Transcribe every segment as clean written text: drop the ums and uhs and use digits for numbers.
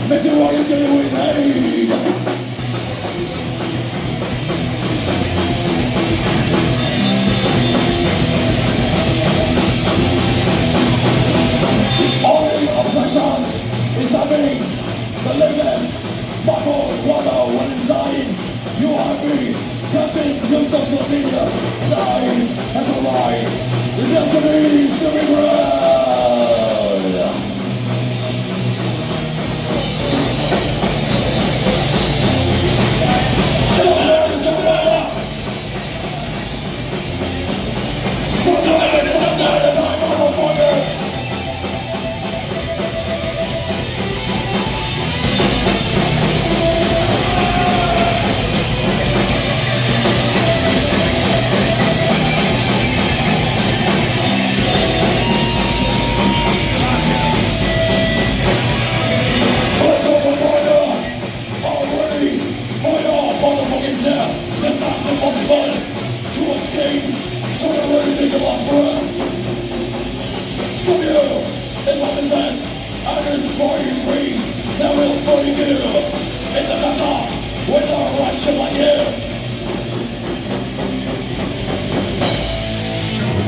Missing what you do with hate. Only obsessions is having the latest smartphone water when it's dying. You are me, catching your social media. Dying has arrived. The destiny is to be read.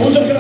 Muchas gracias.